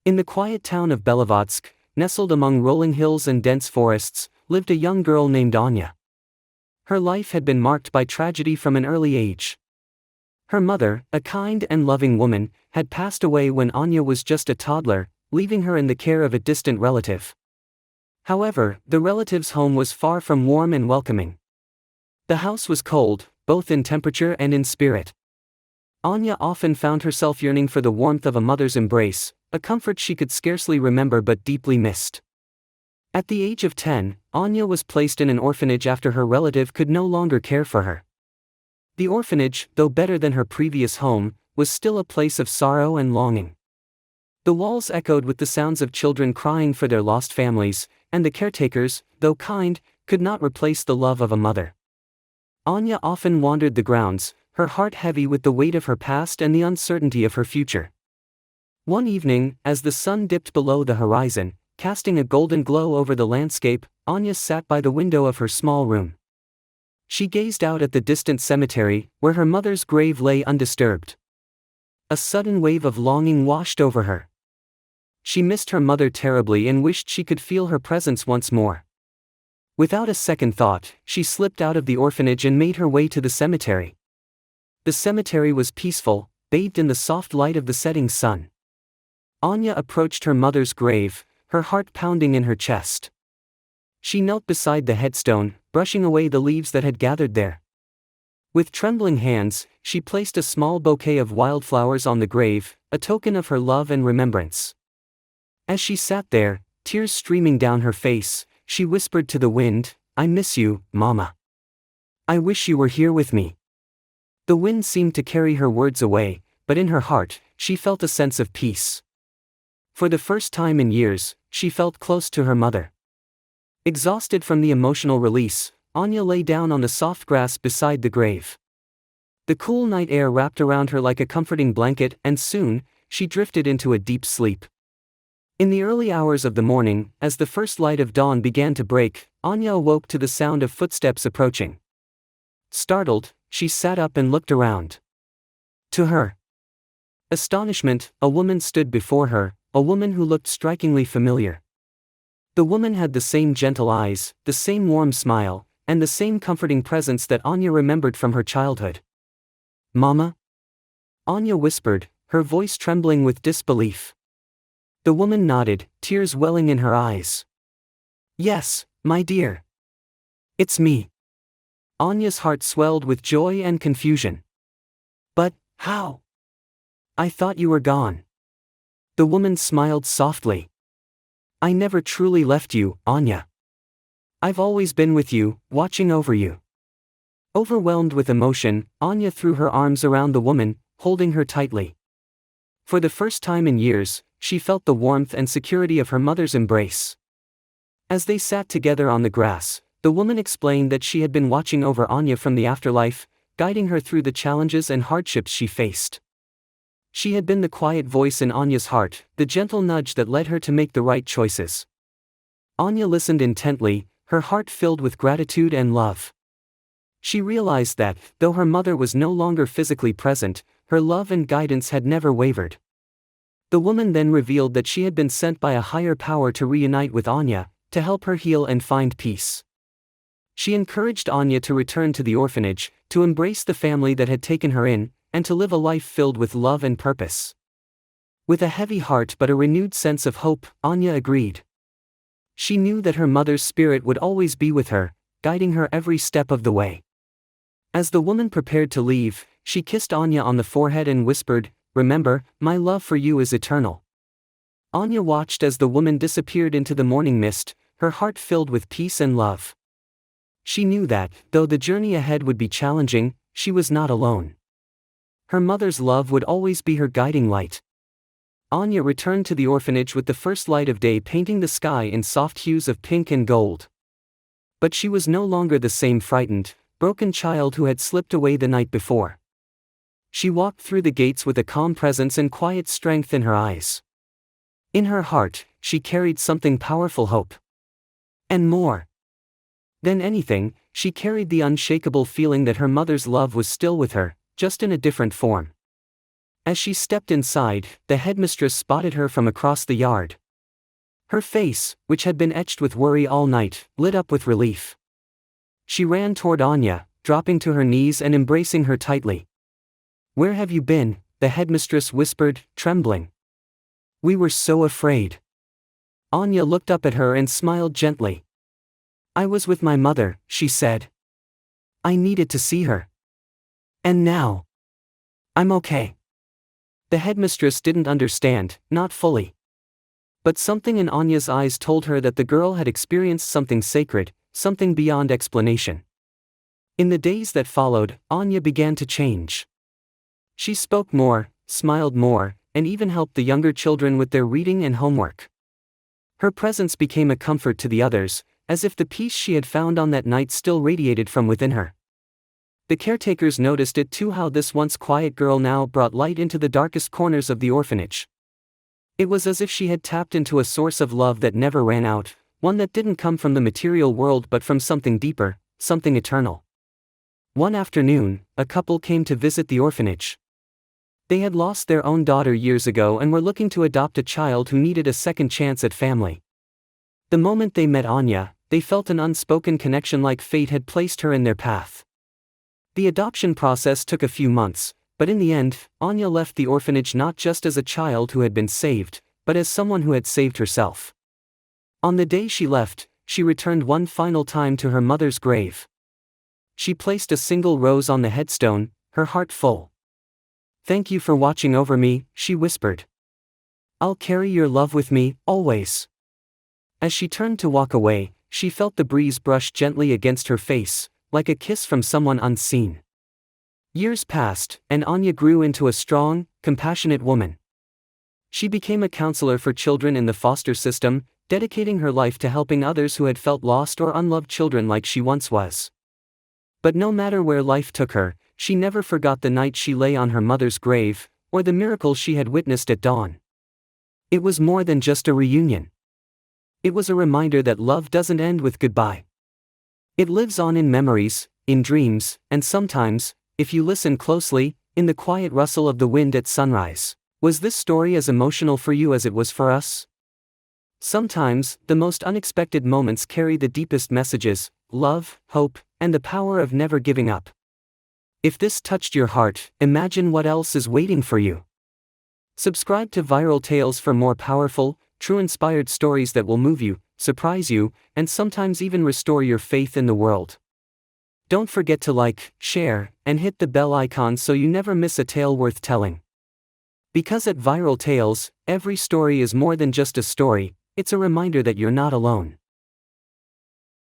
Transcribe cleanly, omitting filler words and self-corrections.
In the quiet town of Belovodsk, nestled among rolling hills and dense forests, lived a young girl named Anya. Her life had been marked by tragedy from an early age. Her mother, a kind and loving woman, had passed away when Anya was just a toddler, leaving her in the care of a distant relative. However, the relative's home was far from warm and welcoming. The house was cold, both in temperature and in spirit. Anya often found herself yearning for the warmth of a mother's embrace, a comfort she could scarcely remember but deeply missed. At the age of 10, Anya was placed in an orphanage after her relative could no longer care for her. The orphanage, though better than her previous home, was still a place of sorrow and longing. The walls echoed with the sounds of children crying for their lost families, and the caretakers, though kind, could not replace the love of a mother. Anya often wandered the grounds, her heart heavy with the weight of her past and the uncertainty of her future. One evening, as the sun dipped below the horizon, casting a golden glow over the landscape, Anya sat by the window of her small room. She gazed out at the distant cemetery, where her mother's grave lay undisturbed. A sudden wave of longing washed over her. She missed her mother terribly and wished she could feel her presence once more. Without a second thought, she slipped out of the orphanage and made her way to the cemetery. The cemetery was peaceful, bathed in the soft light of the setting sun. Anya approached her mother's grave, her heart pounding in her chest. She knelt beside the headstone, brushing away the leaves that had gathered there. With trembling hands, she placed a small bouquet of wildflowers on the grave, a token of her love and remembrance. As she sat there, tears streaming down her face, she whispered to the wind, "I miss you, Mama. I wish you were here with me." The wind seemed to carry her words away, but in her heart, she felt a sense of peace. For the first time in years, she felt close to her mother. Exhausted from the emotional release, Anya lay down on the soft grass beside the grave. The cool night air wrapped around her like a comforting blanket, and soon, she drifted into a deep sleep. In the early hours of the morning, as the first light of dawn began to break, Anya awoke to the sound of footsteps approaching. Startled, she sat up and looked around. To her astonishment, a woman stood before her, a woman who looked strikingly familiar. The woman had the same gentle eyes, the same warm smile, and the same comforting presence that Anya remembered from her childhood. "Mama?" Anya whispered, her voice trembling with disbelief. The woman nodded, tears welling in her eyes. "Yes, my dear. It's me." Anya's heart swelled with joy and confusion. "But, how? I thought you were gone." The woman smiled softly. "I never truly left you, Anya. I've always been with you, watching over you." Overwhelmed with emotion, Anya threw her arms around the woman, holding her tightly. For the first time in years, she felt the warmth and security of her mother's embrace. As they sat together on the grass, the woman explained that she had been watching over Anya from the afterlife, guiding her through the challenges and hardships she faced. She had been the quiet voice in Anya's heart, the gentle nudge that led her to make the right choices. Anya listened intently, her heart filled with gratitude and love. She realized that, though her mother was no longer physically present, her love and guidance had never wavered. The woman then revealed that she had been sent by a higher power to reunite with Anya, to help her heal and find peace. She encouraged Anya to return to the orphanage, to embrace the family that had taken her in, and to live a life filled with love and purpose. With a heavy heart but a renewed sense of hope, Anya agreed. She knew that her mother's spirit would always be with her, guiding her every step of the way. As the woman prepared to leave, she kissed Anya on the forehead and whispered, "Remember, my love for you is eternal." Anya watched as the woman disappeared into the morning mist, her heart filled with peace and love. She knew that, though the journey ahead would be challenging, she was not alone. Her mother's love would always be her guiding light. Anya returned to the orphanage with the first light of day painting the sky in soft hues of pink and gold. But she was no longer the same frightened, broken child who had slipped away the night before. She walked through the gates with a calm presence and quiet strength in her eyes. In her heart, she carried something powerful: hope. And more than anything, she carried the unshakable feeling that her mother's love was still with her, just in a different form. As she stepped inside, the headmistress spotted her from across the yard. Her face, which had been etched with worry all night, lit up with relief. She ran toward Anya, dropping to her knees and embracing her tightly. "Where have you been?" the headmistress whispered, trembling. "We were so afraid." Anya looked up at her and smiled gently. "I was with my mother," she said. "I needed to see her. And now, I'm okay." The headmistress didn't understand, not fully. But something in Anya's eyes told her that the girl had experienced something sacred, something beyond explanation. In the days that followed, Anya began to change. She spoke more, smiled more, and even helped the younger children with their reading and homework. Her presence became a comfort to the others, as if the peace she had found on that night still radiated from within her. The caretakers noticed it too, how this once quiet girl now brought light into the darkest corners of the orphanage. It was as if she had tapped into a source of love that never ran out, one that didn't come from the material world but from something deeper, something eternal. One afternoon, a couple came to visit the orphanage. They had lost their own daughter years ago and were looking to adopt a child who needed a second chance at family. The moment they met Anya, they felt an unspoken connection, like fate had placed her in their path. The adoption process took a few months, but in the end, Anya left the orphanage not just as a child who had been saved, but as someone who had saved herself. On the day she left, she returned one final time to her mother's grave. She placed a single rose on the headstone, her heart full. "Thank you for watching over me," she whispered. "I'll carry your love with me, always." As she turned to walk away, she felt the breeze brush gently against her face, like a kiss from someone unseen. Years passed, and Anya grew into a strong, compassionate woman. She became a counselor for children in the foster system, dedicating her life to helping others who had felt lost or unloved children like she once was. But no matter where life took her, she never forgot the night she lay on her mother's grave, or the miracle she had witnessed at dawn. It was more than just a reunion. It was a reminder that love doesn't end with goodbye. It lives on in memories, in dreams, and sometimes, if you listen closely, in the quiet rustle of the wind at sunrise. Was this story as emotional for you as it was for us? Sometimes, the most unexpected moments carry the deepest messages: love, hope, and the power of never giving up. If this touched your heart, imagine what else is waiting for you. Subscribe to Viral Tales for more powerful, true-inspired stories that will move you, surprise you, and sometimes even restore your faith in the world. Don't forget to like, share, and hit the bell icon so you never miss a tale worth telling. Because at Viral Tales, every story is more than just a story, it's a reminder that you're not alone.